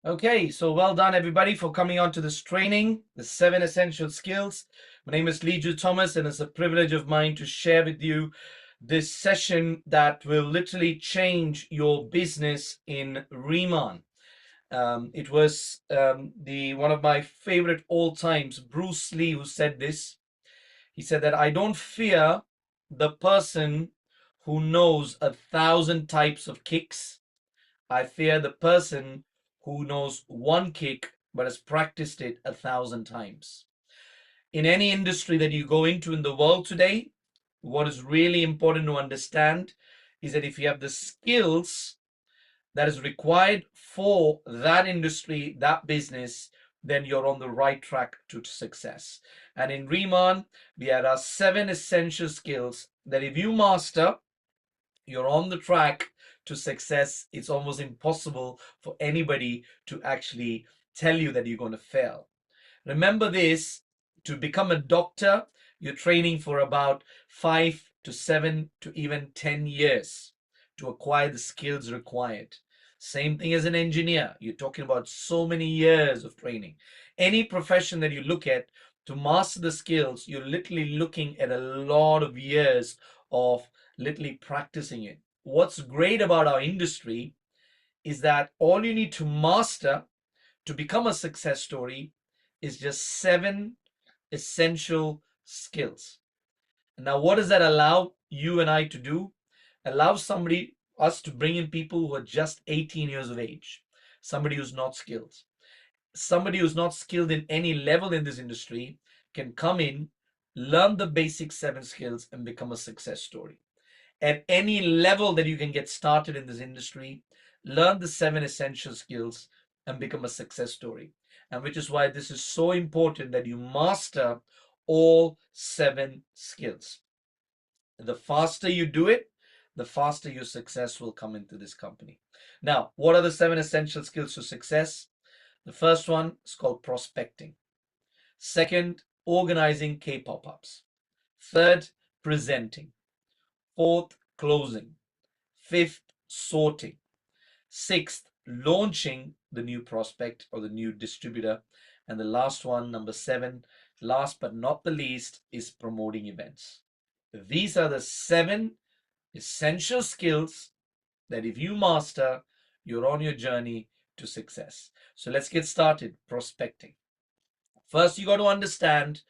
Okay, so well done everybody for coming on to this training, the 7 essential skills. My name is Liju Thomas, and it's a privilege of mine to share with you this session that will literally change your business in RIMAN. It was the one of my favorite all times, Bruce Lee, who said this. He said that I don't fear the person who knows 1,000 types of kicks. I fear the person who knows one kick but has practiced it 1,000 times. In any industry that you go into in the world today, what is really important to understand is that if you have the skills that is required for that industry, that business, then you're on the right track to success. And in RIMAN, we have our 7 essential skills that if you master, you're on the track to success. It's almost impossible for anybody to actually tell you that you're going to fail. Remember this, to become a doctor, you're training for about 5 to 7 to even 10 years to acquire the skills required. Same thing as an engineer. You're talking about so many years of training. Any profession that you look at, to master the skills, you're literally looking at a lot of years of literally practicing it. What's great about our industry is that all you need to master to become a success story is just 7 essential skills. Now, what does that allow you and I to do? Allow us to bring in people who are just 18 years of age, somebody who's not skilled. Somebody who's not skilled in any level in this industry can come in, learn the basic 7 skills, and become a success story. At any level that you can get started in this industry, learn the 7 essential skills and become a success story. And which is why this is so important that you master all 7 skills. The faster you do it, the faster your success will come into this company. Now, what are the 7 essential skills to success? The first one is called prospecting. Second, organizing K-pop-ups. Third, presenting. Fourth, closing. Fifth, sorting. Sixth, launching the new prospect or the new distributor. And the last one, number 7, last but not the least, is promoting events. These are the 7 essential skills that if you master, you're on your journey to success. So let's get started. Prospecting. First, you got to understand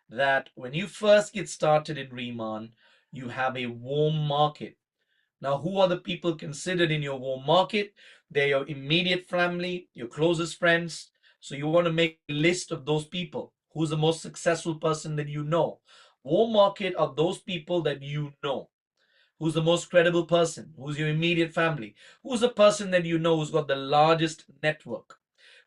that when you first get started in RIMAN, you have a warm market. Now, who are the people considered in your warm market? They're your immediate family, your closest friends. So you want to make a list of those people. Who's the most successful person that you know? Warm market are those people that you know. Who's the most credible person? Who's your immediate family? Who's the person that you know who's got the largest network?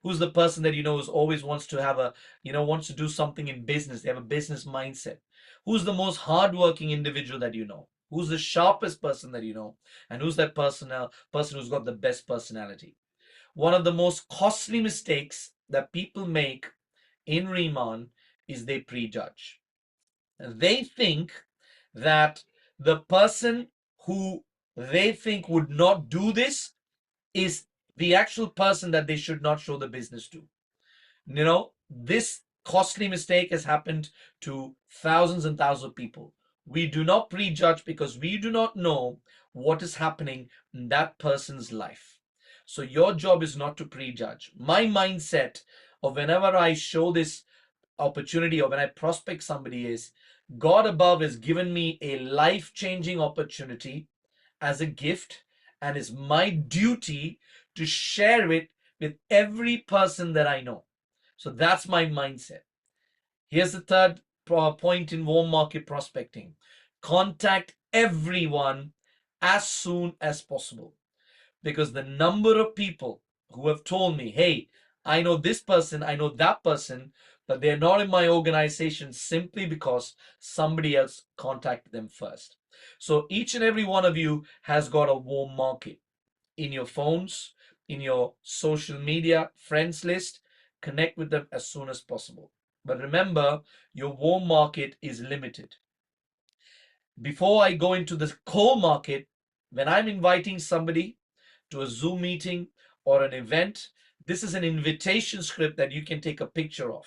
Who's the person that you know who's always wants to have wants to do something in business? They have a business mindset. Who's the most hardworking individual that you know? Who's the sharpest person that you know? And who's that person who's got the best personality? One of the most costly mistakes that people make in RIMAN is they prejudge. They think that the person who they think would not do this is the actual person that they should not show the business to. This costly mistake has happened to thousands and thousands of people. We do not prejudge because we do not know what is happening in that person's life. So your job is not to prejudge. My mindset of whenever I show this opportunity or when I prospect somebody is, God above has given me a life-changing opportunity as a gift, and it's my duty to share it with every person that I know. So that's my mindset. Here's the third point in warm market prospecting. Contact everyone as soon as possible, because the number of people who have told me, hey, I know this person, I know that person, but they're not in my organization simply because somebody else contacted them first. So each and every one of you has got a warm market in your phones, in your social media friends list. Connect with them as soon as possible. But remember, your warm market is limited. Before I go into the cold market, when I'm inviting somebody to a Zoom meeting or an event, This is an invitation script that you can take a picture of.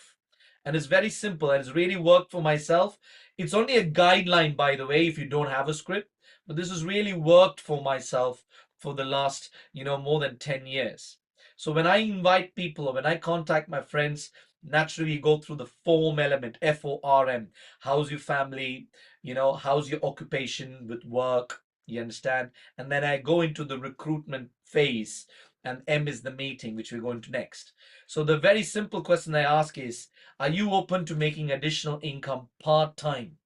And it's very simple and it's really worked for myself. It's only a guideline, by the way, if you don't have a script, but this has really worked for myself for the last, more than 10 years. So when I invite people or when I contact my friends, naturally we go through the form element, FORM. How's your family? How's your occupation with work? You understand? And then I go into the recruitment phase, and M is the meeting, which we're going to next. So the very simple question I ask is, are you open to making additional income part-time?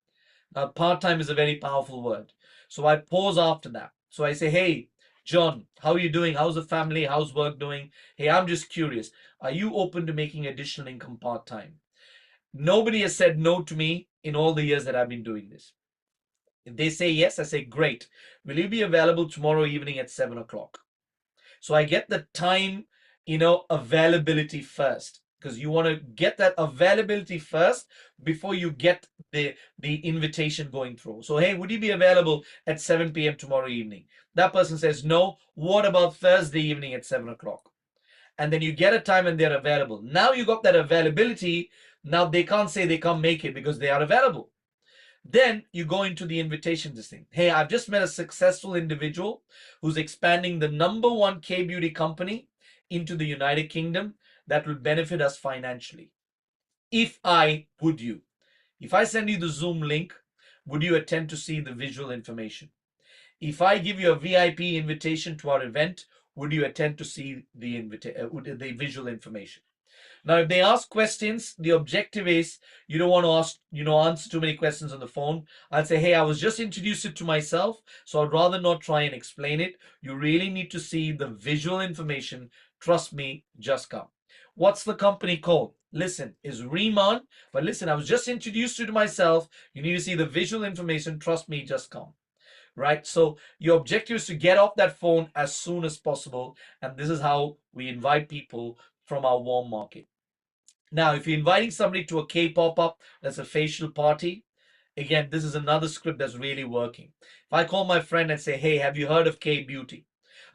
Now, part-time is a very powerful word. So I pause after that. So I say, hey, John, how are you doing? How's the family? How's work doing? Hey, I'm just curious. Are you open to making additional income part-time? Nobody has said no to me in all the years that I've been doing this. If they say yes, I say, great. Will you be available tomorrow evening at 7 o'clock? So I get the time, availability first, because you want to get that availability first before you get the invitation going through. So, hey, would you be available at 7 p.m. tomorrow evening? That person says no. What about Thursday evening at 7 o'clock? And then you get a time and they're available. Now you got that availability. Now they can't say they can't make it because they are available. Then you go into the invitation this thing. Hey, I've just met a successful individual who's expanding the number one K-beauty company into the United Kingdom that will benefit us financially. If I send you the Zoom link, would you attend to see the visual information? If I give you a VIP invitation to our event, would you attend to see the visual information? Now, if they ask questions, the objective is you don't want to answer too many questions on the phone. I'll say, hey, I was just introduced to myself, so I'd rather not try and explain it. You really need to see the visual information. Trust me, just come. What's the company called? Listen, is RIMAN, but listen, I was just introduced to myself. You need to see the visual information. Trust me, just come. Right? So your objective is to get off that phone as soon as possible. And this is how we invite people from our warm market. Now, if you're inviting somebody to a K pop-up, that's a facial party, again, this is another script that's really working. If I call my friend and say, hey, have you heard of K Beauty?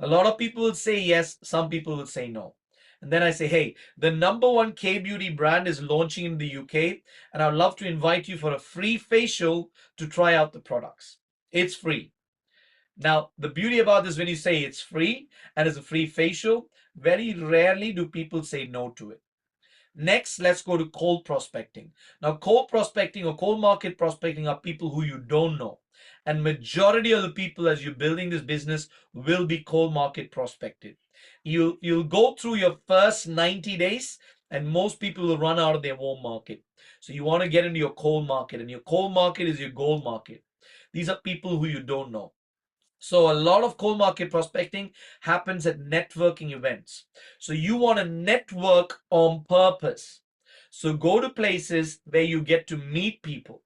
A lot of people will say yes, some people will say no. And then I say, hey, the number one K Beauty brand is launching in the UK, and I'd love to invite you for a free facial to try out the products. It's free. Now, the beauty about this, when you say it's free and it's a free facial, very rarely do people say no to it. Next, let's go to cold prospecting. Now, cold prospecting or cold market prospecting are people who you don't know. And majority of the people as you're building this business will be cold market prospected. You'll go through your first 90 days and most people will run out of their warm market. So you want to get into your cold market, and your cold market is your gold market. These are people who you don't know. So a lot of cold market prospecting happens at networking events. So you want to network on purpose. So go to places where you get to meet people.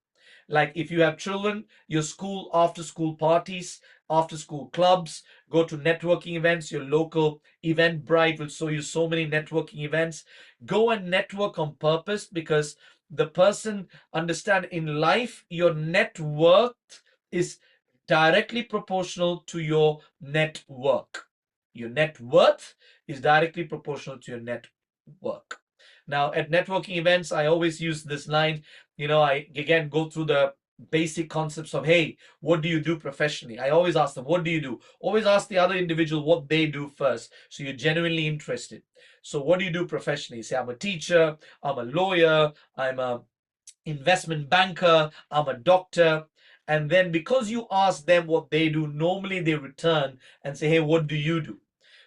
Like if you have children, your school after school parties, after school clubs, go to networking events. Your local Eventbrite will show you so many networking events. Go and network on purpose, because the person understand in life your net worth is directly proportional to your net work. Your net worth is directly proportional to your net work. Now, at networking events, I always use this line. I again go through the basic concepts of, hey, what do you do professionally? I always ask them, what do you do? Always ask the other individual what they do first, so you're genuinely interested. So what do you do professionally? Say, I'm a teacher, I'm a lawyer, I'm a investment banker, I'm a doctor. And then because you ask them what they do, normally they return and say, hey, what do you do?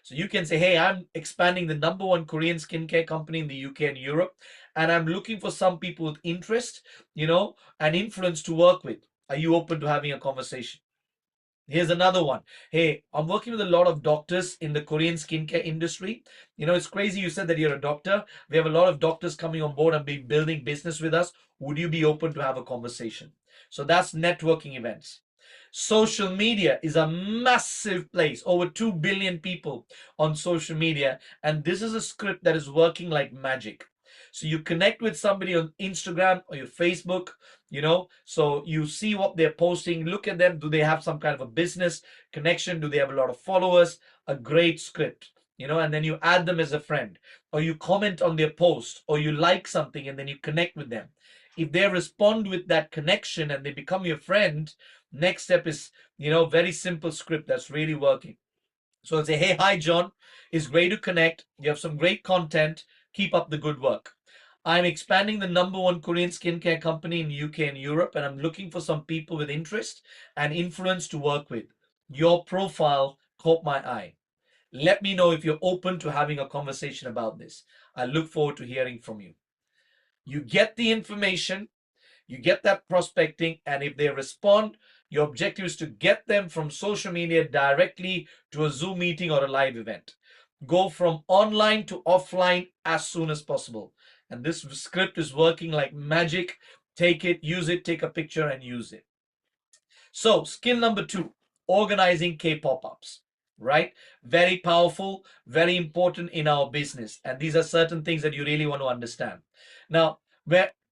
So you can say, hey, I'm expanding the number one Korean skincare company in the UK and Europe, and I'm looking for some people with interest, and influence to work with. Are you open to having a conversation? Here's another one. Hey, I'm working with a lot of doctors in the Korean skincare industry. It's crazy you said that you're a doctor. We have a lot of doctors coming on board and building business with us. Would you be open to have a conversation? So that's networking events. Social media is a massive place, over 2 billion people on social media. And this is a script that is working like magic. So you connect with somebody on Instagram or your Facebook, so you see what they're posting, look at them. Do they have some kind of a business connection? Do they have a lot of followers? A great script. and then you add them as a friend, or you comment on their post, or you like something and then you connect with them. If they respond with that connection and they become your friend, next step is, very simple script that's really working. So I'll say, hey, hi, John. It's great to connect. You have some great content. Keep up the good work. I'm expanding the #1 Korean skincare company in UK and Europe, and I'm looking for some people with interest and influence to work with. Your profile caught my eye. Let me know if you're open to having a conversation about this. I look forward to hearing from you. You get the information, you get that prospecting, and if they respond, your objective is to get them from social media directly to a Zoom meeting or a live event. Go from online to offline as soon as possible. And this script is working like magic. Take it, use it, take a picture and use it. So, skill number 2, organizing K pop ups, right? Very powerful, very important in our business. And these are certain things that you really want to understand. Now,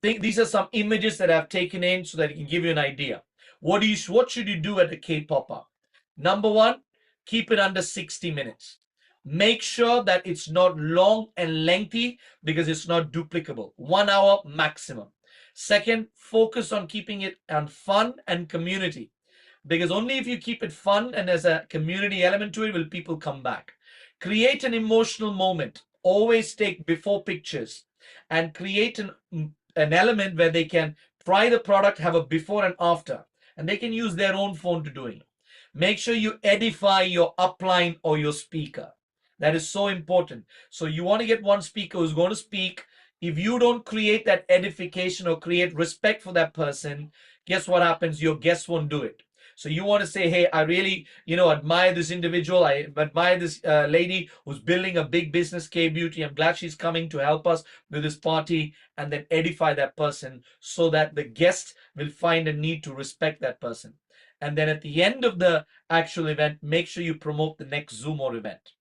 these are some images that I've taken in so that it can give you an idea. What should you do at a K pop up? Number 1, keep it under 60 minutes. Make sure that it's not long and lengthy because it's not duplicable. 1 hour maximum. Second, focus on keeping it on fun and community, because only if you keep it fun and there's a community element to it will people come back. Create an emotional moment. Always take before pictures and create an element where they can try the product, have a before and after, and they can use their own phone to do it. Make sure you edify your upline or your speaker. That is so important. So you want to get one speaker who's going to speak. If you don't create that edification or create respect for that person, guess what happens? Your guests won't do it. So you want to say, hey, I really, admire this individual. I admire this lady who's building a big business, K Beauty. I'm glad she's coming to help us with this party, and then edify that person so that the guest will find a need to respect that person. And then at the end of the actual event, make sure you promote the next Zoom or event.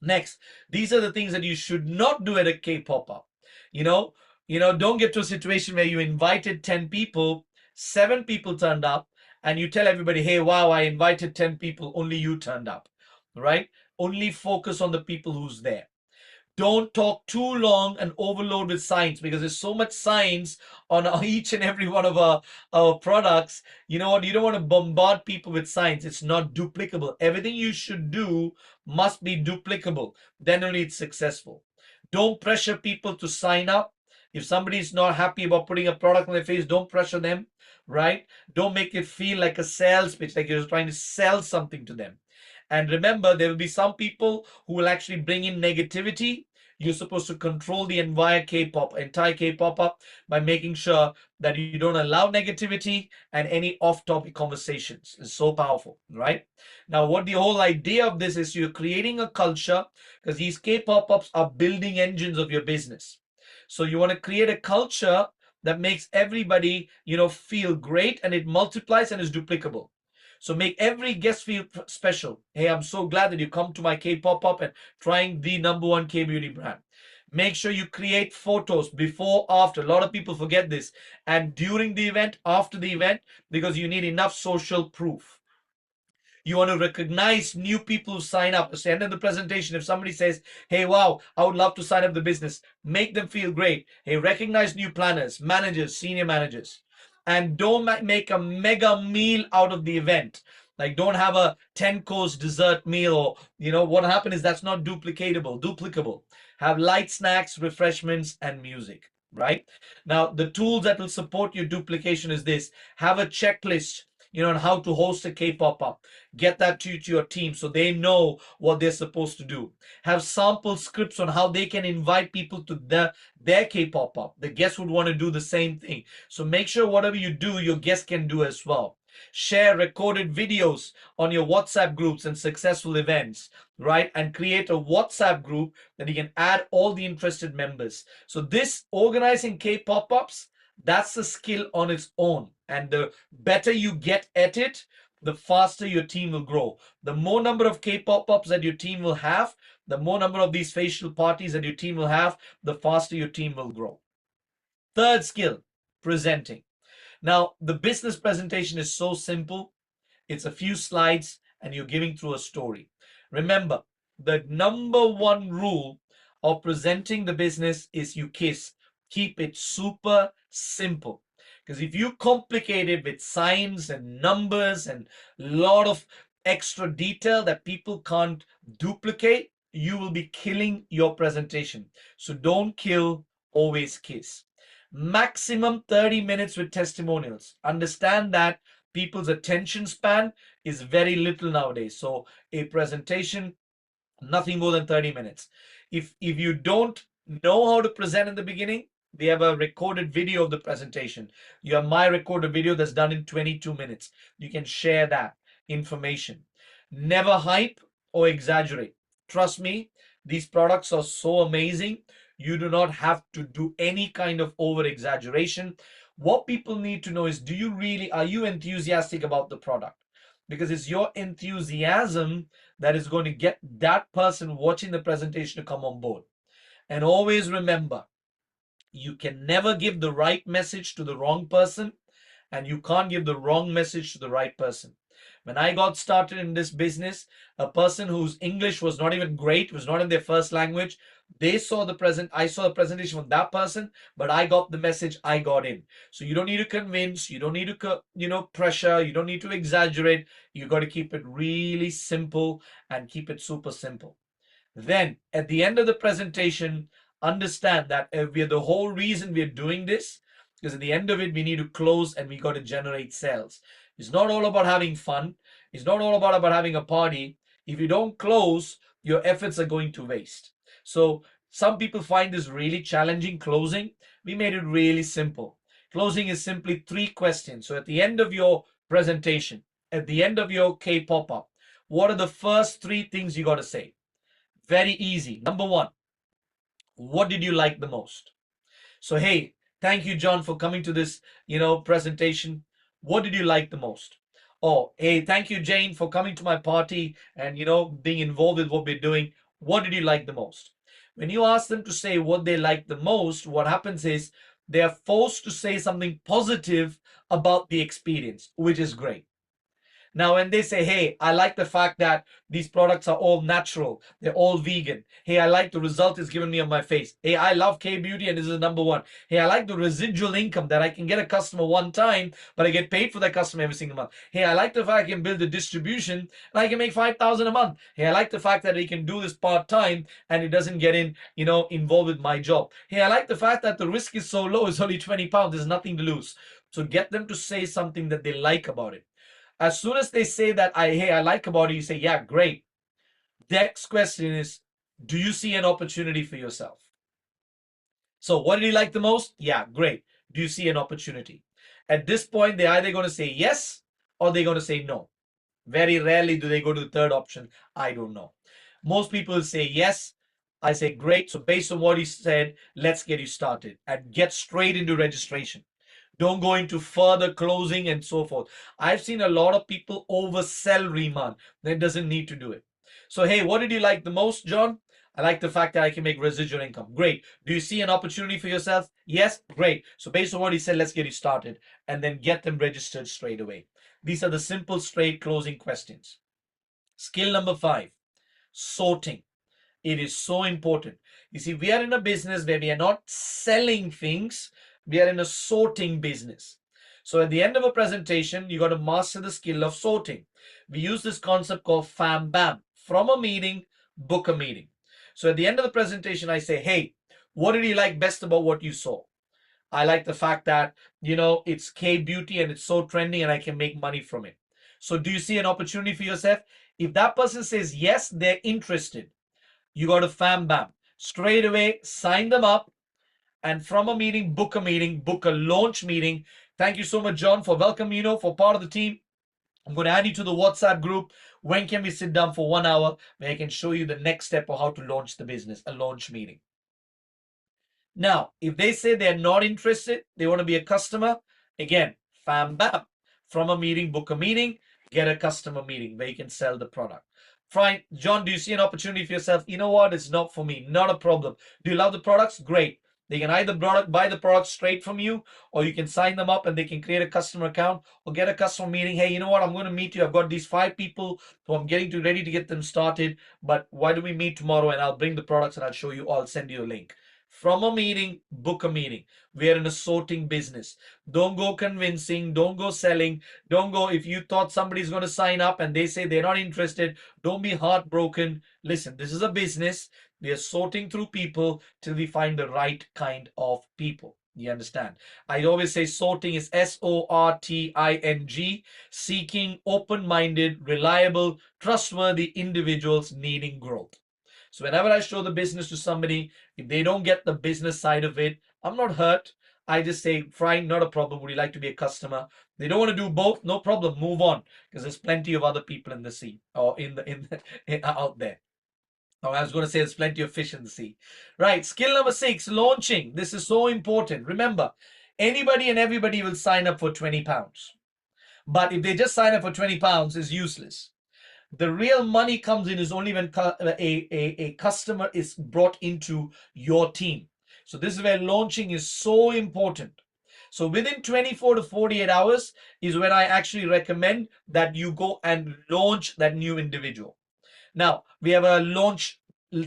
Next, these are the things that you should not do at a K pop up. Don't get to a situation where you invited 10 people, 7 people turned up, and you tell everybody, hey, wow, I invited 10 people, only you turned up, right? Only focus on the people who's there. Don't talk too long and overload with science, because there's so much science on each and every one of our products. You know what? You don't want to bombard people with science. It's not duplicable. Everything you should do must be duplicable. Then only it's successful. Don't pressure people to sign up. If somebody's not happy about putting a product on their face, don't pressure them, right? Don't make it feel like a sales pitch, like you're trying to sell something to them. And remember, there will be some people who will actually bring in negativity. You're supposed to control the entire K-pop up by making sure that you don't allow negativity and any off-topic conversations. It's so powerful, right? Now, what the whole idea of this is, you're creating a culture, because these K-pop-ups are building engines of your business. So you want to create a culture that makes everybody, feel great, and it multiplies and is duplicable. So make every guest feel special. Hey, I'm so glad that you come to my K pop up and trying the #1 K beauty brand. Make sure you create photos before, after. A lot of people forget this. And during the event, after the event, because you need enough social proof. You want to recognize new people who sign up. At the end of the presentation, if somebody says, hey, wow, I would love to sign up the business, make them feel great. Hey, recognize new planners, managers, senior managers. And don't make a mega meal out of the event. Like, don't have a 10-course dessert meal, or, what happened is that's not duplicable. Have light snacks, refreshments, and music, right? Now, the tools that will support your duplication is this. Have a checklist, on how to host a K-pop up. Get that to your team so they know what they're supposed to do. Have sample scripts on how they can invite people to their K-pop up. The guests would want to do the same thing. So make sure whatever you do, your guests can do as well. Share recorded videos on your WhatsApp groups and successful events, right? And create a WhatsApp group that you can add all the interested members. So this organizing K-pop-ups, that's a skill on its own. And the better you get at it, the faster your team will grow. The more number of K-pop-ups that your team will have, the more number of these facial parties that your team will have, the faster your team will grow. Third skill, presenting. Now, the business presentation is so simple. It's a few slides and you're giving through a story. Remember, the number one rule of presenting the business is you kiss. Keep it super simple. Because if you complicate it with signs and numbers and a lot of extra detail that people can't duplicate, you will be killing your presentation. So don't kill, always kiss. Maximum 30 minutes with testimonials. Understand that people's attention span is very little nowadays. So a presentation, nothing more than 30 minutes. If you don't know how to present in the beginning, we have a recorded video of the presentation. You have my recorded video that's done in 22 minutes. You can share that information. Never hype or exaggerate. Trust me, these products are so amazing. You do not have to do any kind of over exaggeration. What people need to know is, are you enthusiastic about the product? Because it's your enthusiasm that is going to get that person watching the presentation to come on board. And always remember, you can never give the right message to the wrong person, and you can't give the wrong message to the right person. When I got started in this business, a person whose English was not even great, was not in their first language, I saw the presentation from that person, but I got the message, I got in. So you don't need to convince, you don't need to, pressure, you don't need to exaggerate. You got to keep it really simple and keep it super simple. Then at the end of the presentation, understand that the whole reason we're doing this, because at the end of it, we need to close and we got to generate sales. It's not all about having fun. It's not all about having a party. If you don't close, your efforts are going to waste. So some people find this really challenging, closing. We made it really simple. Closing is simply 3 questions. So at the end of your presentation, at the end of your K pop-up, what are the first 3 things you got to say? Very easy. Number 1, what did you like the most? So, hey, thank you, John, for coming to this, presentation. What did you like the most? Oh, hey, thank you, Jane, for coming to my party and, being involved with what we're doing. What did you like the most? When you ask them to say what they like the most, what happens is they are forced to say something positive about the experience, which is great. Now, when they say, hey, I like the fact that these products are all natural, they're all vegan. Hey, I like the result it's given me on my face. Hey, I love K Beauty and this is number 1. Hey, I like the residual income that I can get a customer one time, but I get paid for that customer every single month. Hey, I like the fact I can build a distribution and I can make 5,000 a month. Hey, I like the fact that I can do this part-time and it doesn't get involved with my job. Hey, I like the fact that the risk is so low, it's only 20 pounds, there's nothing to lose. So get them to say something that they like about it. As soon as they say that, hey, I like about it, you say, yeah, great. Next question is, do you see an opportunity for yourself? So what did you like the most? Yeah, great. Do you see an opportunity? At this point, they're either going to say yes or they're going to say no. Very rarely do they go to the third option. I don't know. Most people say yes. I say great. So based on what he said, let's get you started and get straight into registration. Don't go into further closing and so forth. I've seen a lot of people oversell RIMAN. That doesn't need to do it. So, hey, what did you like the most, John? I like the fact that I can make residual income. Great. Do you see an opportunity for yourself? Yes? Great. So based on what he said, let's get you started and then get them registered straight away. These are the simple, straight closing questions. Skill number 5, sorting. It is so important. You see, we are in a business where we are not selling things, we are in a sorting business. So at the end of a presentation, you got to master the skill of sorting. We use this concept called FAM BAM. From a meeting, book a meeting. So at the end of the presentation, I say, hey, what did you like best about what you saw? I like the fact that, it's K beauty and it's so trendy and I can make money from it. So do you see an opportunity for yourself? If that person says yes, they're interested. You got to FAM BAM. Straight away, sign them up. And from a meeting, book a launch meeting. Thank you so much, John, for welcoming, for part of the team. I'm going to add you to the WhatsApp group. When can we sit down for 1 hour where I can show you the next step of how to launch the business, a launch meeting. Now, if they say they're not interested, they want to be a customer, again, FAM BAM. From a meeting, book a meeting, get a customer meeting where you can sell the product. Fine. John, do you see an opportunity for yourself? You know what? It's not for me. Not a problem. Do you love the products? Great. They can either buy the product straight from you, or you can sign them up and they can create a customer account or get a customer meeting. Hey, you know what? I'm going to meet you. I've got these 5 people who I'm ready to get them started. But why don't we meet tomorrow and I'll bring the products and I'll show you, I'll send you a link. From a meeting, book a meeting. We are in a sorting business. Don't go convincing, don't go selling, don't go if you thought somebody's going to sign up and they say they're not interested, don't be heartbroken. Listen, this is a business. We are sorting through people till we find the right kind of people. You understand? I always say sorting is SORTING, seeking open-minded, reliable, trustworthy individuals needing growth. So whenever I show the business to somebody, if they don't get the business side of it, I'm not hurt. I just say, fine, not a problem. Would you like to be a customer? They don't want to do both, no problem. Move on, because there's plenty of other people in the sea or out there. Oh, I was going to say there's plenty of fish in the sea. Right. Skill number 6, launching. This is so important. Remember, anybody and everybody will sign up for £20. But if they just sign up for £20, it's useless. The real money comes in is only when a customer is brought into your team. So this is where launching is so important. So within 24 to 48 hours is when I actually recommend that you go and launch that new individual. Now we have a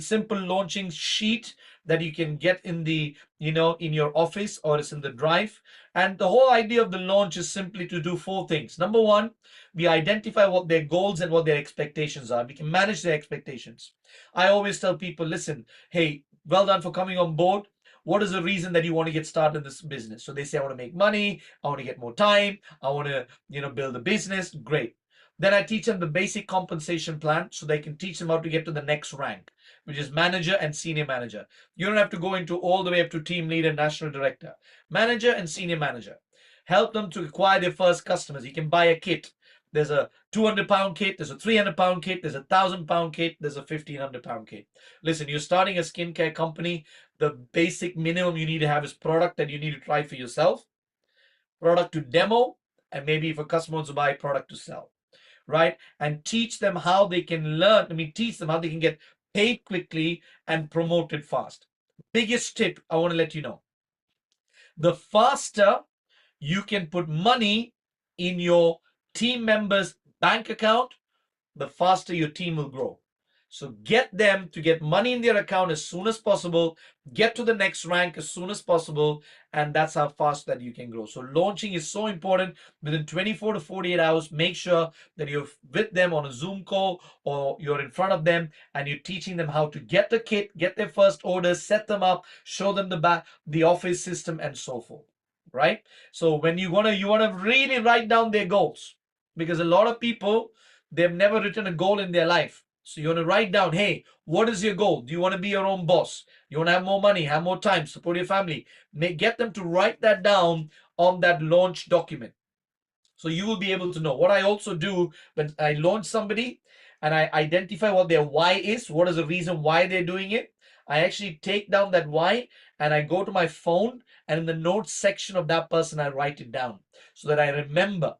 simple launching sheet that you can get in the, in your office, or it's in the drive. And the whole idea of the launch is simply to do 4 things. Number 1, we identify what their goals and what their expectations are. We can manage their expectations. I always tell people, listen, hey, well done for coming on board. What is the reason that you want to get started in this business? So they say, I want to make money, I want to get more time, I want to, build a business. Great. Then I teach them the basic compensation plan so they can teach them how to get to the next rank, which is manager and senior manager. You don't have to go into all the way up to team lead and national director. Manager and senior manager. Help them to acquire their first customers. You can buy a kit. There's a £200 kit, there's a £300 kit, there's a £1,000 kit, there's a £1,500 kit. Listen, you're starting a skincare company. The basic minimum you need to have is product that you need to try for yourself, product to demo, and maybe if a customer wants to buy, product to sell. Right? And teach them how they can learn. Teach them how they can get paid quickly and promoted fast. Biggest tip I want to let you know. The faster you can put money in your team members' bank account, the faster your team will grow. So get them to get money in their account as soon as possible, get to the next rank as soon as possible, and that's how fast that you can grow. So launching is so important. Within 24 to 48 hours, make sure that you're with them on a Zoom call or you're in front of them and you're teaching them how to get the kit, get their first orders, set them up, show them the office system and so forth. Right? So when you want to really write down their goals, because a lot of people, they've never written a goal in their life. So you want to write down, hey, what is your goal? Do you want to be your own boss? You want to have more money, have more time, support your family? Get them to write that down on that launch document. So you will be able to know. What I also do when I launch somebody and I identify what their why is, what is the reason why they're doing it, I actually take down that why and I go to my phone and in the notes section of that person, I write it down so that I remember.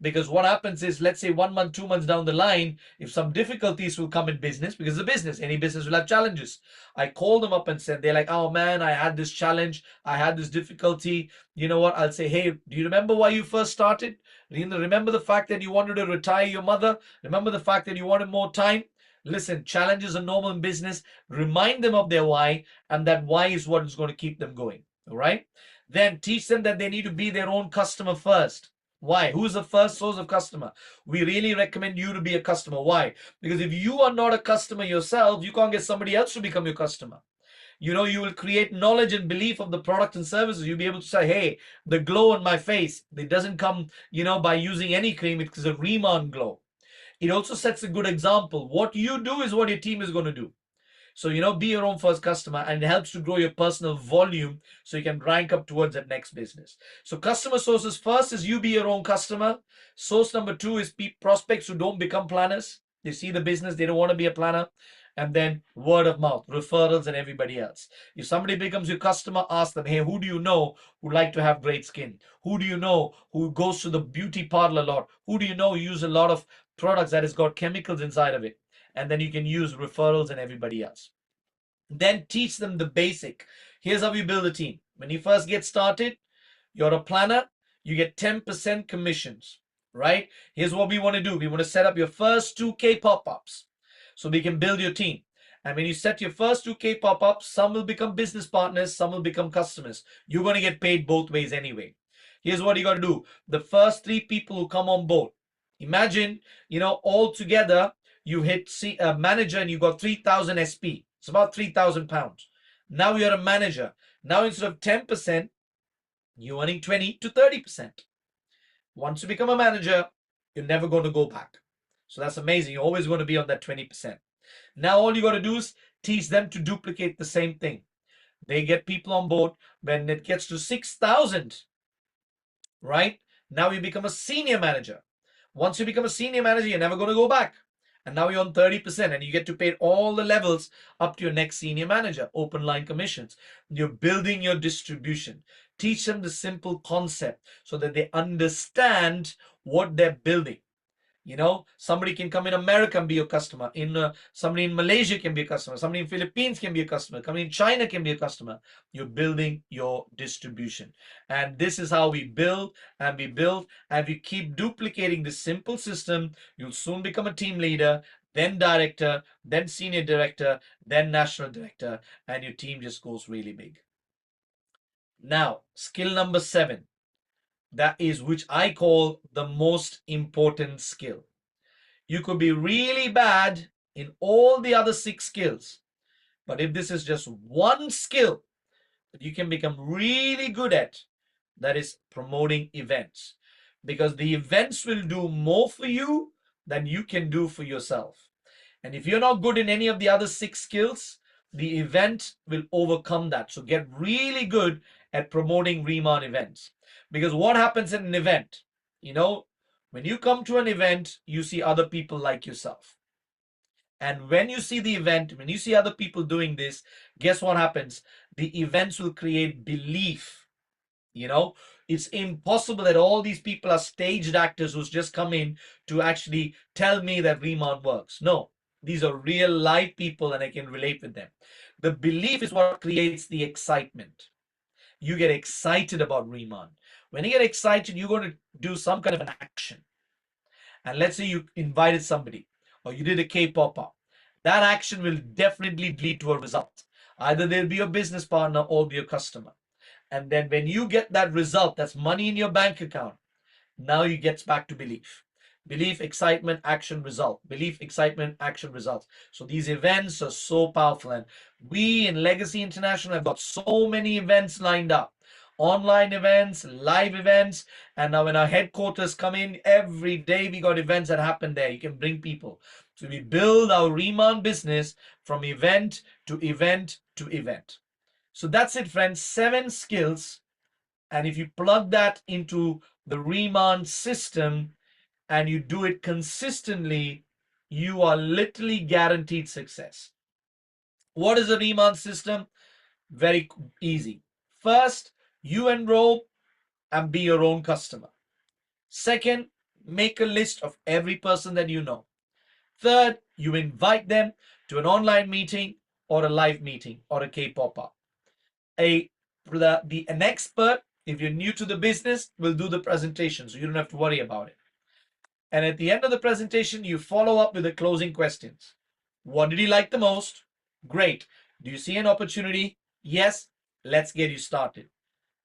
Because what happens is, let's say 1 month, 2 months down the line, if some difficulties will come in business, because the business, any business will have challenges. I call them up and said, they're like, oh man, I had this challenge. I had this difficulty. You know what? I'll say, hey, do you remember why you first started? Remember the fact that you wanted to retire your mother? Remember the fact that you wanted more time? Listen, challenges are normal in business. Remind them of their why, and that why is what is going to keep them going. All right? Then teach them that they need to be their own customer first. Why? Who's the first source of customer? We really recommend you to be a customer. Why? Because if you are not a customer yourself, you can't get somebody else to become your customer. You will create knowledge and belief of the product and services. You'll be able to say, hey, the glow on my face, it doesn't come, by using any cream. It's a RIMAN glow. It also sets a good example. What you do is what your team is going to do. So, be your own first customer, and it helps to grow your personal volume so you can rank up towards that next business. So customer sources first is you be your own customer. Source number 2 is prospects who don't become planners. They see the business, they don't want to be a planner. And then word of mouth, referrals and everybody else. If somebody becomes your customer, ask them, hey, who do you know who like to have great skin? Who do you know who goes to the beauty parlor a lot? Who do you know who use a lot of products that has got chemicals inside of it? And then you can use referrals and everybody else. Then teach them the basic. Here's how we build a team. When you first get started, you're a planner, you get 10% commissions, right? Here's what we want to do. We want to set up your first 2K pop-ups so we can build your team. And when you set your first 2K pop-ups, some will become business partners, some will become customers. You're going to get paid both ways anyway. Here's what you got to do. The first 3 people who come on board, imagine, all together, you hit a manager and you got 3,000 SP. It's about 3,000 pounds. Now you're a manager. Now instead of 10%, you're earning 20 to 30%. Once you become a manager, you're never going to go back. So that's amazing. You're always going to be on that 20%. Now all you got to do is teach them to duplicate the same thing. They get people on board. When it gets to 6,000, right? Now you become a senior manager. Once you become a senior manager, you're never going to go back. And now you're on 30% and you get to pay all the levels up to your next senior manager, open line commissions. You're building your distribution. Teach them the simple concept so that they understand what they're building. Somebody can come in America and be your customer. Somebody in Malaysia can be a customer. Somebody in Philippines can be a customer. Somebody in China can be a customer. You're building your distribution. And this is how we build and we build. And we keep duplicating this simple system. You'll soon become a team leader, then director, then senior director, then national director. And your team just goes really big. Now, skill number 7. That is which I call the most important skill. You could be really bad in all the other 6 skills, but if this is just one skill that you can become really good at, that is promoting events, because the events will do more for you than you can do for yourself. And if you're not good in any of the other 6 skills, the event will overcome that. So get really good at promoting RIMAN events. Because what happens in an event? When you come to an event, you see other people like yourself. And when you see the event, when you see other people doing this, guess what happens? The events will create belief. It's impossible that all these people are staged actors who's just come in to actually tell me that RIMAN works. No, these are real live people and I can relate with them. The belief is what creates the excitement. You get excited about RIMAN. When you get excited, you're going to do some kind of an action. And let's say you invited somebody or you did a K-pop up. That action will definitely lead to a result. Either they'll be your business partner or be your customer. And then when you get that result, that's money in your bank account. Now you get back to belief. Belief, excitement, action, result. Belief, excitement, action, results. So these events are so powerful. And we in Legacy International have got so many events lined up. Online events, live events. And now when our headquarters come in, every day we got events that happen there. You can bring people. So we build our RIMAN business from event to event to event. So that's it, friends. 7 skills. And if you plug that into the RIMAN system and you do it consistently, you are literally guaranteed success. What is the RIMAN system? Very easy. First, you enroll and be your own customer. Second, make a list of every person that you know. Third, you invite them to an online meeting or a live meeting or a K-pop up. An expert, if you're new to the business, will do the presentation, so you don't have to worry about it. And at the end of the presentation, you follow up with the closing questions. What did he like the most? Great. Do you see an opportunity? Yes. Let's get you started.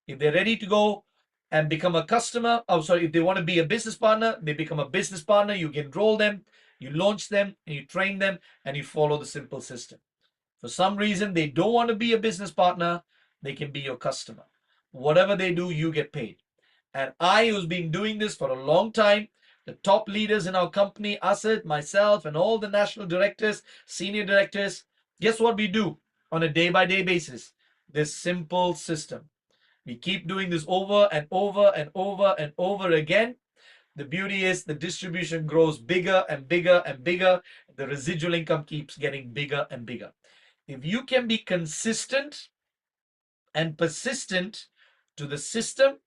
If they're ready to go and become a customer, if they want to be a business partner, they become a business partner. You enroll them, you launch them, and you train them, and you follow the simple system. For some reason, they don't want to be a business partner, they can be your customer. Whatever they do, you get paid. And I, who's been doing this for a long time, the top leaders in our company, Asad, myself, and all the national directors, senior directors, guess what we do on a day-by-day basis? This simple system. We keep doing this over and over and over and over again. The beauty is the distribution grows bigger and bigger and bigger. The residual income keeps getting bigger and bigger. If you can be consistent and persistent to the system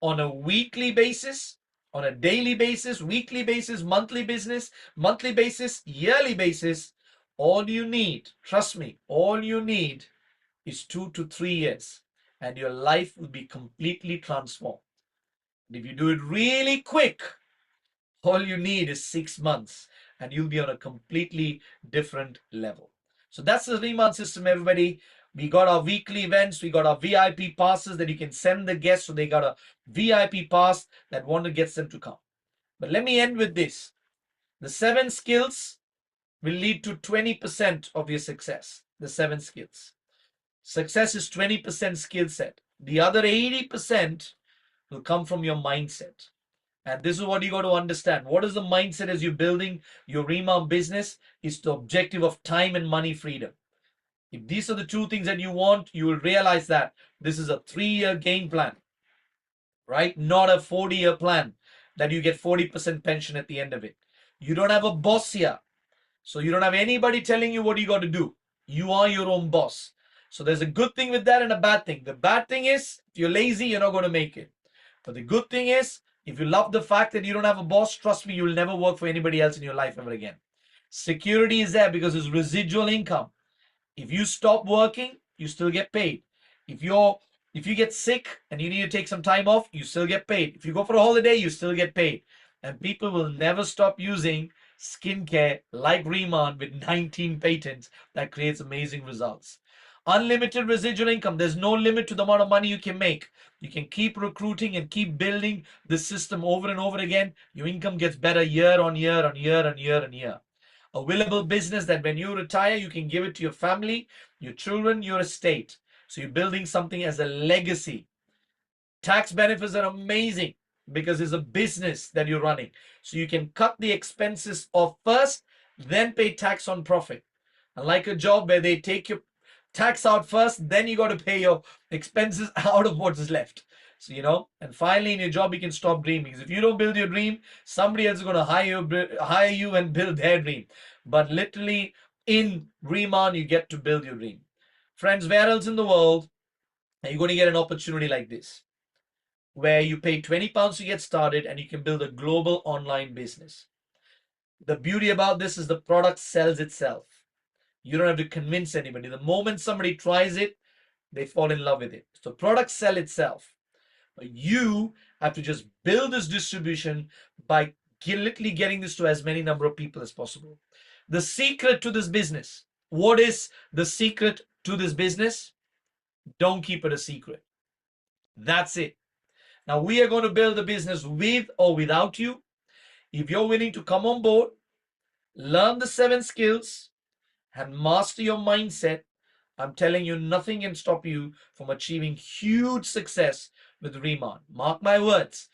on a weekly basis, on a daily basis, weekly basis, monthly basis, yearly basis, all you need, trust me, all you need is 2 to 3 years, and your life will be completely transformed. And if you do it really quick, all you need is 6 months, and you'll be on a completely different level. So that's the Riemann system, everybody. We got our weekly events, we got our VIP passes that you can send the guests, so they got a VIP pass that want to get them to come. But let me end with this. The 7 skills will lead to 20% of your success. The 7 skills. Success is 20% skill set. The other 80% will come from your mindset. And this is what you got to understand. What is the mindset as you're building your Riemann business? Is the objective of time and money freedom. If these are the 2 things that you want, you will realize that this is a 3-year game plan, right? Not a 40-year plan that you get 40% pension at the end of it. You don't have a boss here. So you don't have anybody telling you what you got to do. You are your own boss. So there's a good thing with that and a bad thing. The bad thing is, if you're lazy, you're not going to make it. But the good thing is, if you love the fact that you don't have a boss, trust me, you'll never work for anybody else in your life ever again. Security is there because it's residual income. If you stop working, you still get paid. If you get sick and you need to take some time off, you still get paid. If you go for a holiday, you still get paid. And people will never stop using skincare like Riemann with 19 patents that creates amazing results. Unlimited residual income. There's no limit to the amount of money you can make. You can keep recruiting and keep building the system over and over again. Your income gets better year on year on year on year on year. A willable business that when you retire, you can give it to your family, your children, your estate. So you're building something as a legacy. Tax benefits are amazing because it's a business that you're running. So you can cut the expenses off first, then pay tax on profit. Unlike a job where they take your tax out first, then you got to pay your expenses out of what is left. So, and finally in your job, you can stop dreaming. Because if you don't build your dream, somebody else is going to hire you and build their dream. But literally in Riemann, you get to build your dream. Friends, where else in the world are you going to get an opportunity like this? Where you pay £20 to get started and you can build a global online business. The beauty about this is the product sells itself. You don't have to convince anybody. The moment somebody tries it, they fall in love with it. So products sell itself. But you have to just build this distribution by literally getting this to as many number of people as possible. The secret to this business. What is the secret to this business? Don't keep it a secret. That's it. Now we are going to build a business with or without you. If you're willing to come on board, learn the 7 skills, and master your mindset, I'm telling you, nothing can stop you from achieving huge success with Riemann. Mark my words.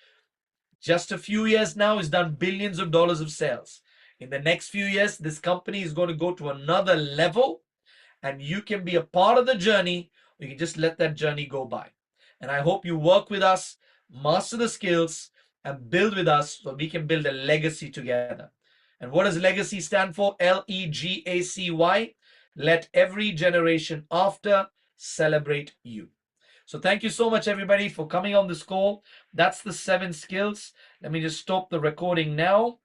Just a few years now, it's done billions of dollars of sales. In the next few years, this company is going to go to another level, and you can be a part of the journey, or you can just let that journey go by. And I hope you work with us, master the skills, and build with us so we can build a legacy together. And what does legacy stand for? Legacy. Let every generation after celebrate you. So thank you so much, everybody, for coming on this call. That's the 7 skills. Let me just stop the recording now.